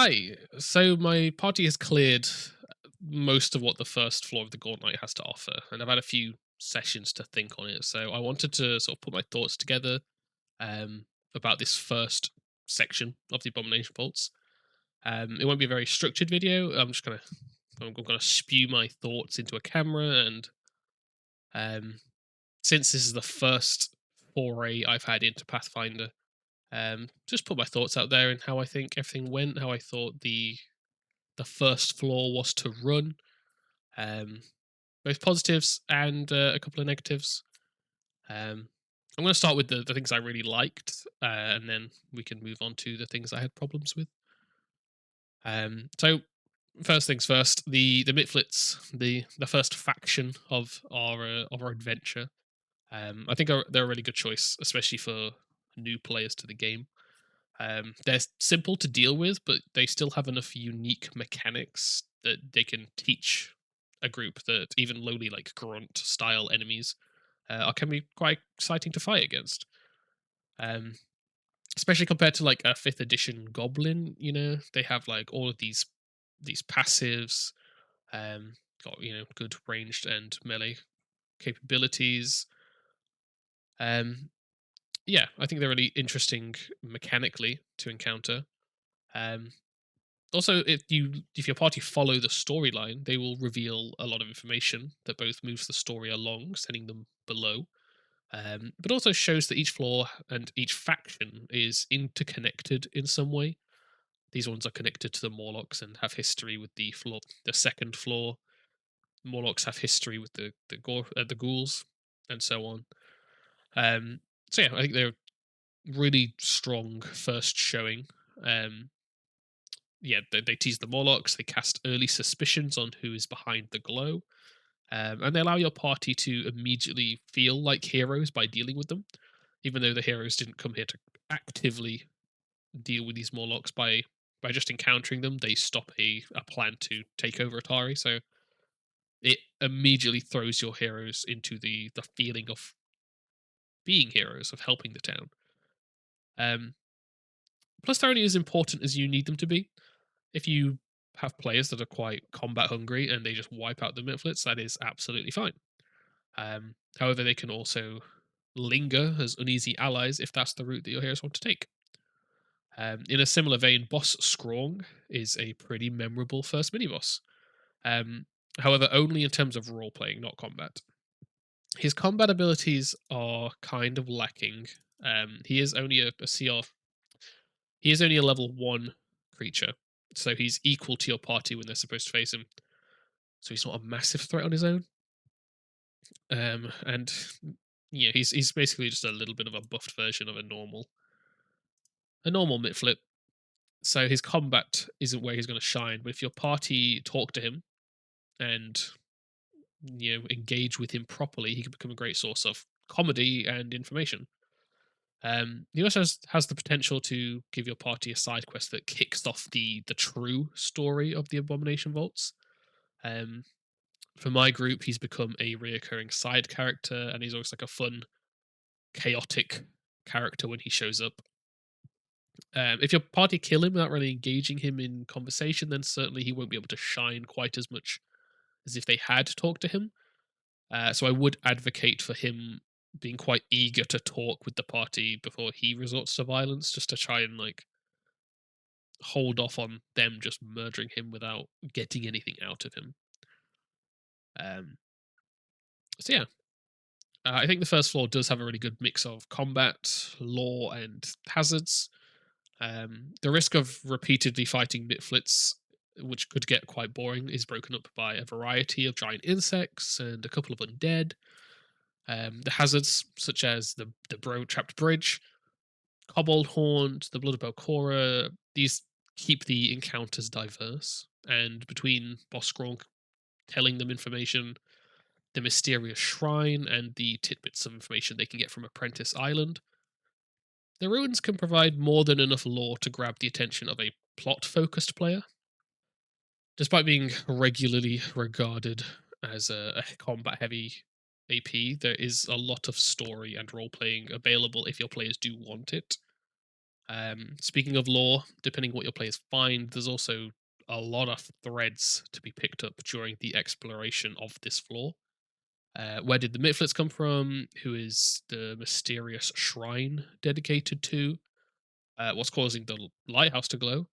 Hi. So my party has cleared most of what the first floor of the Gauntlet has to offer, and I've had a few sessions to think on it. So I wanted to sort of put my thoughts together um, about this first section of the Abomination Vaults. It won't be a very structured video. I'm gonna spew my thoughts into a camera, and um, since this is the first foray I've had into Pathfinder, just put my thoughts out there and how I think everything went, how I thought the first floor was to run, um, both positives and a couple of negatives. Um, I'm going to start with the things I really liked, and then we can move on to the things I had problems with. So first things first, the Mitflits, the first faction of our adventure. I think they're a really good choice, especially for new players to the game. They're simple to deal with, but they still have enough unique mechanics that they can teach a group that even lowly like grunt style enemies can be quite exciting to fight against. Um, Especially compared to like a fifth edition goblin, they have like all of these passives, got good ranged and melee capabilities. Um, yeah, I think they're really interesting mechanically to encounter. Um, Also, if your party follow the storyline, they will reveal a lot of information that both moves the story along, sending them below, but also shows that each floor and each faction is interconnected in some way. These ones are connected to the Morlocks and have history with the second floor. Morlocks have history with the ghouls, and so on. Um, so yeah, I think they're really strong first showing. Um, yeah, they tease the Morlocks, they cast early suspicions on who is behind the glow, and they allow your party to immediately feel like heroes by dealing with them, even though the heroes didn't come here to actively deal with these Morlocks by just encountering them. They stop a plan to take over Atari, so it immediately throws your heroes into the feeling of being heroes, of helping the town. Um, Plus, they're only as important as you need them to be. If you have players that are quite combat hungry and they just wipe out the Mitflits, that is absolutely fine. However, they can also linger as uneasy allies if that's the route that your heroes want to take. In a similar vein, Boss Scrong is a pretty memorable first mini boss. Um, However, only in terms of role playing, not combat. His combat abilities are kind of lacking. He is only a CR. He is only a level 1 creature, so he's equal to your party when they're supposed to face him. So he's not a massive threat on his own. And yeah, he's basically just a little bit of a buffed version of a normal Mitflip. So his combat isn't where he's going to shine. But if your party talk to him and engage with him properly, he can become a great source of comedy and information. He also has the potential to give your party a side quest that kicks off the true story of the Abomination Vaults. Um, for my group, he's become a reoccurring side character, and he's always like a fun, chaotic character when he shows up. If your party kill him without really engaging him in conversation, then certainly he won't be able to shine quite as much as if they had talked to him. So I would advocate for him being quite eager to talk with the party before he resorts to violence, just to try and like hold off on them just murdering him without getting anything out of him. Um, so yeah, I think the first floor does have a really good mix of combat, lore, and hazards. The risk of repeatedly fighting Mitflits, which could get quite boring, is broken up by a variety of giant insects and a couple of undead. The hazards, such as the trapped bridge, Kobold Haunt, the Blood of Belcora, these keep the encounters diverse. And between Boss Gronk telling them information, the mysterious shrine, and the tidbits of information they can get from Apprentice Island, the ruins can provide more than enough lore to grab the attention of a plot focused player. Despite being regularly regarded as a combat heavy AP, there is a lot of story and role playing available if your players do want it. Speaking of lore, depending what your players find, there's also a lot of threads to be picked up during the exploration of this floor. Where did the Mitflits come from? Who is the mysterious shrine dedicated to? What's causing the lighthouse to glow?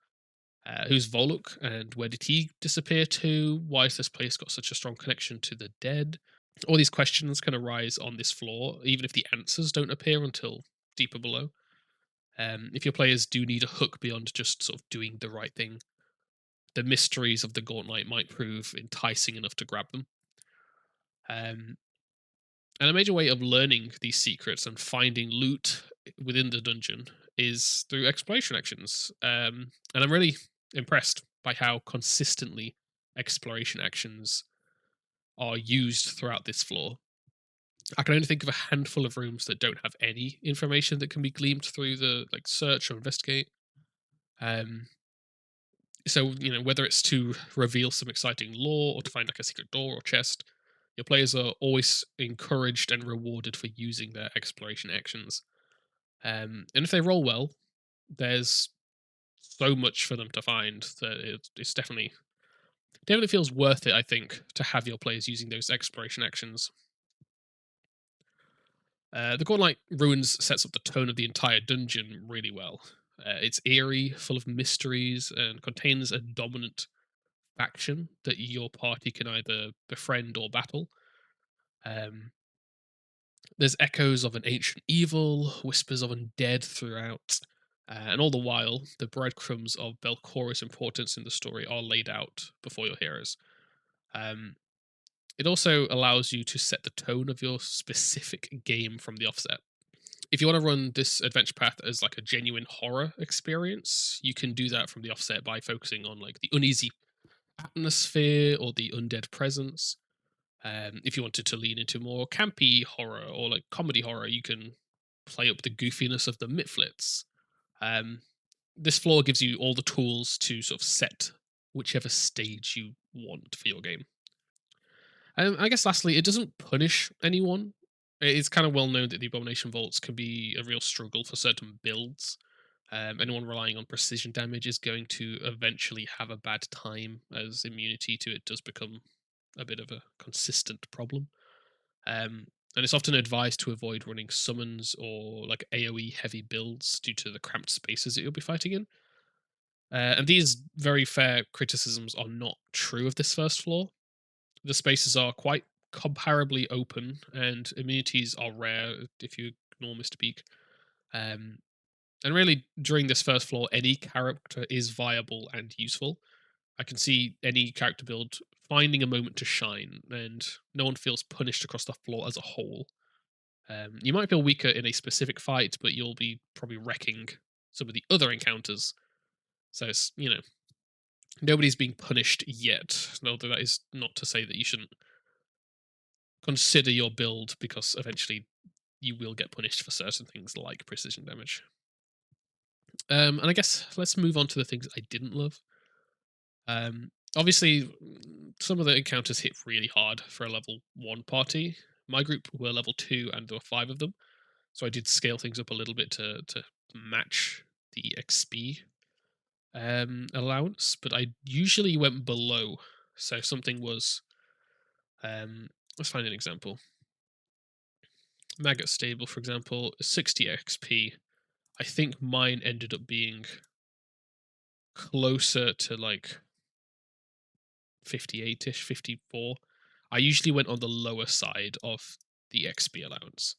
Who's Voluk and where did he disappear to? Why has this place got such a strong connection to the dead? All these questions can arise on this floor, even if the answers don't appear until deeper below. If your players do need a hook beyond just sort of doing the right thing, the mysteries of the Gauntlet might prove enticing enough to grab them. Um, and a major way of learning these secrets and finding loot within the dungeon is through exploration actions. And I'm really impressed by how consistently exploration actions are used throughout this floor. I can only think of a handful of rooms that don't have any information that can be gleaned through the like search or investigate. Um, so whether it's to reveal some exciting lore or to find like a secret door or chest, your players are always encouraged and rewarded for using their exploration actions. And if they roll well, there's so much for them to find that it's definitely feels worth it. I think to have your players using those exploration actions. The Godlight Ruins sets up the tone of the entire dungeon really well. It's eerie, full of mysteries, and contains a dominant faction that your party can either befriend or battle. Um, there's echoes of an ancient evil, whispers of undead throughout, and all the while, the breadcrumbs of Belcora's importance in the story are laid out before your heroes. Um, it also allows you to set the tone of your specific game from the offset. If you want to run this adventure path as like a genuine horror experience, you can do that from the offset by focusing on like the uneasy atmosphere or the undead presence. If you wanted to lean into more campy horror or like comedy horror, you can play up the goofiness of the Mitflits. Um, this floor gives you all the tools to sort of set whichever stage you want for your game. I guess lastly, it doesn't punish anyone. It's kind of well known that the Abomination Vaults can be a real struggle for certain builds. Anyone relying on precision damage is going to eventually have a bad time, as immunity to it does become a bit of a consistent problem. Um, and it's often advised to avoid running summons or like AoE heavy builds due to the cramped spaces that you'll be fighting in. And these very fair criticisms are not true of this first floor. The spaces are quite comparably open, and immunities are rare if you ignore Mr. Peak. Um, and really, during this first floor, any character is viable and useful. I can see any character build finding a moment to shine, and no one feels punished across the floor as a whole. You might feel weaker in a specific fight, but you'll be probably wrecking some of the other encounters. So it's nobody's being punished yet. Although that is not to say that you shouldn't consider your build because eventually you will get punished for certain things like precision damage. And I guess let's move on to the things I didn't love. Obviously, some of the encounters hit really hard for a level 1 party. My group were level 2 and there were 5 of them. So I did scale things up a little bit to match the XP allowance, but I usually went below. So if something was, let's find an example. Maggot Stable, for example, 60 XP. I think mine ended up being closer to like 58-ish, 54. I usually went on the lower side of the XP allowance.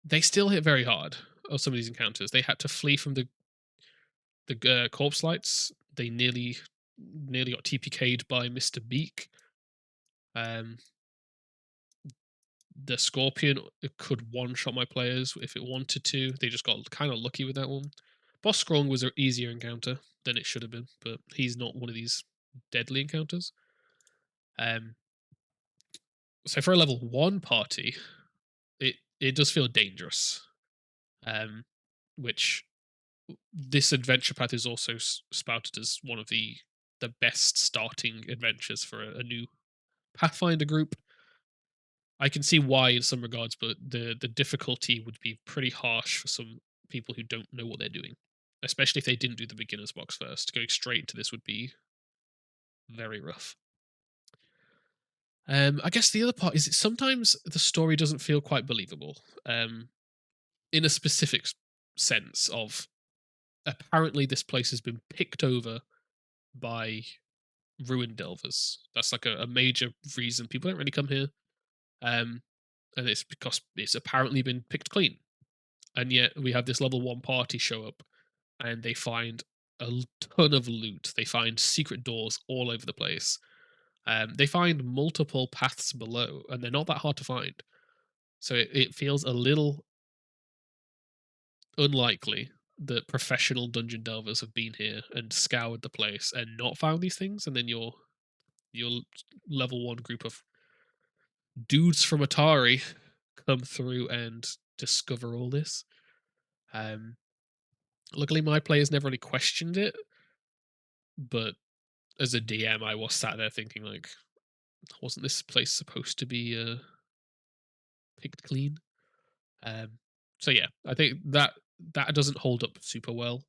They still hit very hard of some of these encounters. They had to flee from the corpse lights. They nearly got TPK'd by Mr. Beak. Um, the Scorpion could one shot my players if it wanted to. They just got kind of lucky with that one. Boss Scrong was an easier encounter than it should have been, but he's not one of these deadly encounters. Um, so for a level 1 party, it does feel dangerous. Um, which this adventure path is also spouted as one of the best starting adventures for a new Pathfinder group. I can see why in some regards, but the difficulty would be pretty harsh for some people who don't know what they're doing, especially if they didn't do the beginner's box first. Going straight into this would be very rough. I guess the other part is sometimes the story doesn't feel quite believable. In a specific sense of apparently this place has been picked over by ruin delvers. That's like a major reason people don't really come here. Um, and it's because it's apparently been picked clean. And yet we have this level one party show up and they find ton of loot. They find secret doors all over the place. They find multiple paths below, and they're not that hard to find. So it feels a little unlikely that professional dungeon delvers have been here and scoured the place and not found these things, and then your level one group of dudes from Atari come through and discover all this. Um, Luckily, my players never really questioned it, but as a DM, I was sat there thinking like, wasn't this place supposed to be picked clean? So yeah, I think that doesn't hold up super well.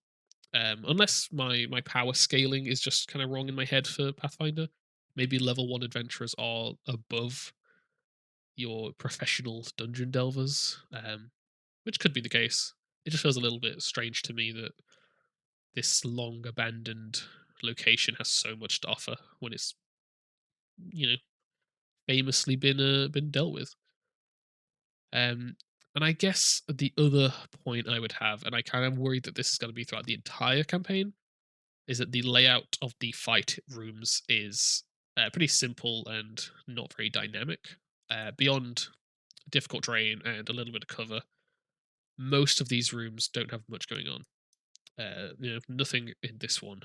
Unless my power scaling is just kind of wrong in my head for Pathfinder. Maybe level one adventurers are above your professional dungeon delvers, which could be the case. It just feels a little bit strange to me that this long abandoned location has so much to offer when it's you know famously been dealt with. Um, and I guess the other point I would have, and I kind of worried that this is going to be throughout the entire campaign, is that the layout of the fight rooms is pretty simple and not very dynamic. Beyond difficult terrain and a little bit of cover, most of these rooms don't have much going on. Nothing in this one.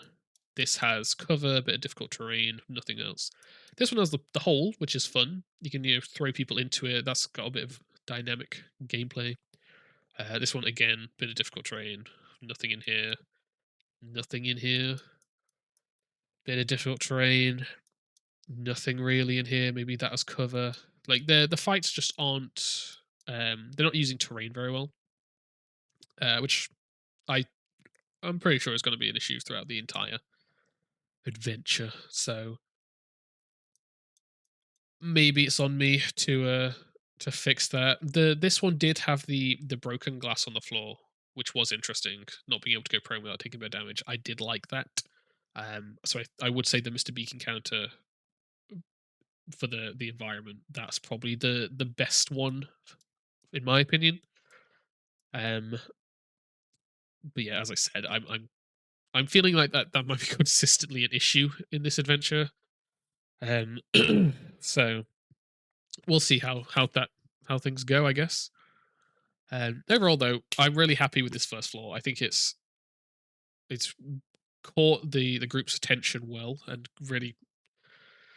This has cover, a bit of difficult terrain, nothing else. This one has the hole, which is fun. You can throw people into it. That's got a bit of dynamic gameplay. This one again, bit of difficult terrain. Nothing in here. Nothing in here. Bit of difficult terrain. Nothing really in here. Maybe that has cover. Like the fights just aren't. They're not using terrain very well, which I I'm pretty sure is going to be an issue throughout the entire adventure. So maybe it's on me to fix that. This one did have the broken glass on the floor, which was interesting. Not being able to go prone without taking a bit of damage. I did like that. So I would say the Mr. Beak encounter for the environment, that's probably the best one in my opinion. Um, but yeah, as I said, I'm feeling like that might be consistently an issue in this adventure. Um, so we'll see how things go, I guess. Overall, though, I'm really happy with this first floor. I think it's caught the group's attention well and really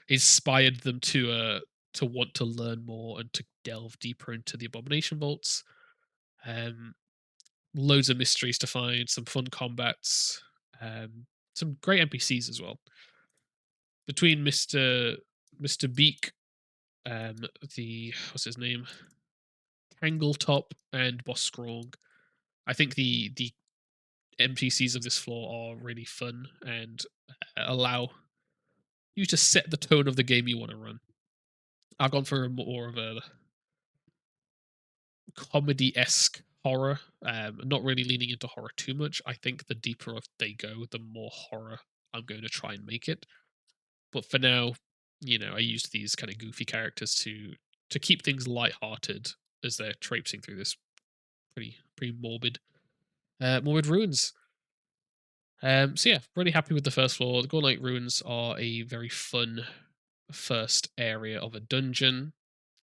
inspired them to want to learn more and to delve deeper into the Abomination Vaults. Um, Loads of mysteries to find, some fun combats, um, some great NPCs as well. Between Mister Beak, um, the what's his name, Tangletop, and Boss Scrong, I think the NPCs of this floor are really fun and allow you to set the tone of the game you want to run. I've gone for more of a comedy esque horror, not really leaning into horror too much. I think the deeper they go, the more horror I'm going to try and make it. But for now, I used these kind of goofy characters to keep things light-hearted as they're traipsing through this pretty morbid ruins. So yeah, really happy with the first floor. The Gorlite Ruins are a very fun first area of a dungeon.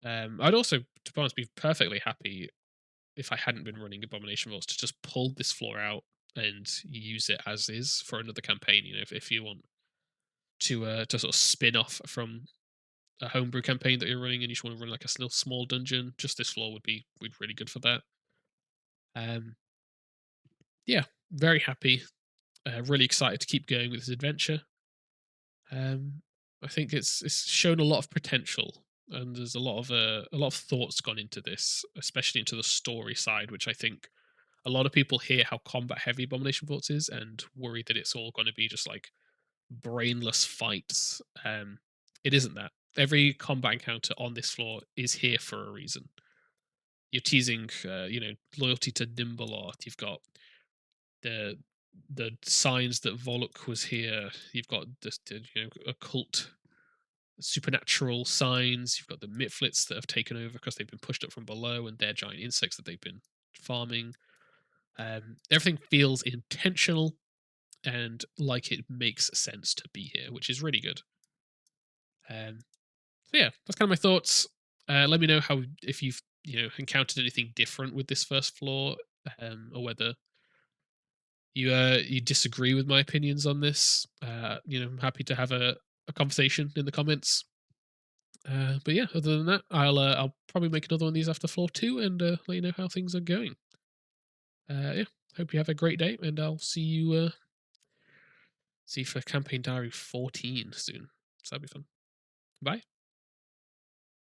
I'd also, to be honest, be perfectly happy if I hadn't been running Abomination Vaults to just pull this floor out and use it as is for another campaign. If you want to sort of spin off from a homebrew campaign that you're running and you just want to run like a little small dungeon, just this floor would be really good for that. Um, yeah, very happy. Really excited to keep going with this adventure. Um, I think it's shown a lot of potential, and there's a lot of thoughts gone into this, especially into the story side, which I think a lot of people hear how combat heavy Abomination Vaults is and worry that it's all going to be just like brainless fights. It isn't that. Every combat encounter on this floor is here for a reason. You're teasing, loyalty to Nimbalot. You've got the signs that Volok was here. You've got the occult supernatural signs. You've got the Mitflits that have taken over because they've been pushed up from below, and they're giant insects that they've been farming. Everything feels intentional and like it makes sense to be here, which is really good. Um, so yeah, that's kind of my thoughts. Let me know how if you've encountered anything different with this first floor, or whether you disagree with my opinions on this. I'm happy to have a conversation in the comments. But yeah, other than that, I'll probably make another one of these after floor two and let you know how things are going. Yeah, hope you have a great day, and I'll see you for campaign diary 14 soon. So that'll be fun. Bye.